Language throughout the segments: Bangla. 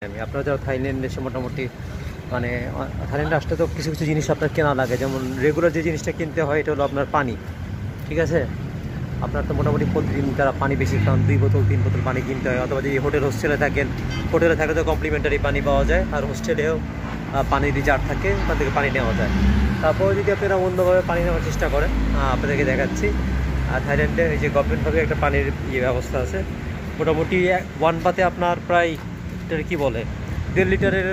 আমি আপনারা যারা থাইল্যান্ডে এসে মোটামুটি মানে থাইল্যান্ডে আসলে তো কিছু কিছু জিনিস আপনার কেনা লাগে, যেমন রেগুলার যে জিনিসটা কিনতে হয় এটা হলো আপনার পানি। ঠিক আছে, আপনার তো মোটামুটি প্রতিদিন যারা পানি বেশি খান 2 বোতল 3 বোতল পানি কিনতে হয়, অথবা যদি হোস্টেলে থাকেন, হোটেলে থাকলে তো কমপ্লিমেন্টারি পানি পাওয়া যায়, আর হোস্টেলেও পানির রিজার্ভ থাকে, ওখান থেকে পানি নেওয়া যায়। তারপর যদি আপনারা অন্যভাবে পানি নেওয়ার চেষ্টা করেন, আপনাদেরকে দেখাচ্ছি থাইল্যান্ডে এই যে গভর্নমেন্টভাবে একটা পানির ব্যবস্থা আছে। মোটামুটি 1 বাতে আপনার প্রায় কী বলে 1.5 লিটারের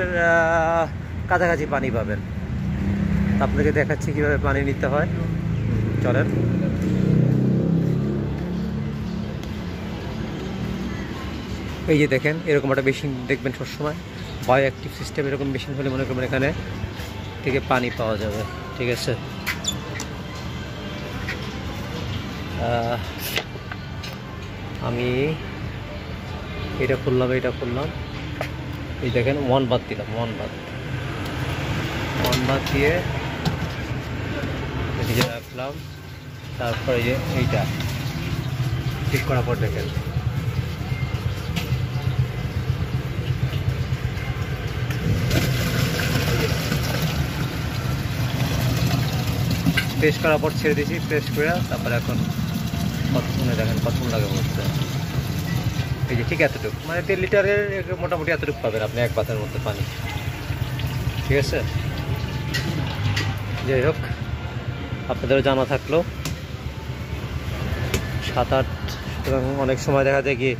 কাছাকাছি পানি পাবেন। আপনাদেরকে দেখাচ্ছি কীভাবে পানি নিতে হয়, চলেন। এই যে দেখেন এরকম একটা মেশিন দেখবেন সবসময়, বায়ো অ্যাক্টিভ সিস্টেম এরকম মেশিন হলে মনে করবেন এখানে থেকে পানি পাওয়া যাবে। ঠিক আছে, আমি এটা খুললাম, এই দেখেন 1 বাত দিলাম, 1 বাত দিয়ে এদিকে রাখলাম। তারপরে যে এইটা ঠিক করার পর দেখেন প্রেস করার পর ছেড়ে দিয়েছি, প্রেস করে তারপরে এখন কতক্ষণে দেখেন কতক্ষণ লাগে বলতে। এই যে ঠিক এতটুকু, মানে 1.5 লিটারের মোটামুটি এতটুকু পাবেন আপনি 1 বাতের মধ্যে পানি। ঠিক আছে, যাই হোক আপনাদেরও জানা থাকলো 7-8, এবং অনেক সময় দেখা যায় কি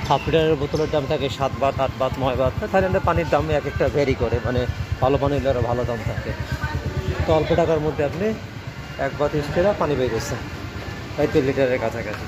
হাফ লিটারের বোতলের দাম থাকে 7 বাত, 8 বাত, 9 বাত। থাইল্যান্ডের পানির দাম এক একটা ভ্যারি করে, মানে ভালো পানি হলে আরও ভালো দাম থাকে। তো অল্প টাকার মধ্যে আপনি 1 বাত ইউজ করে পানি পেয়ে গেছেন, প্রায় 1.5 লিটারের কাছাকাছি।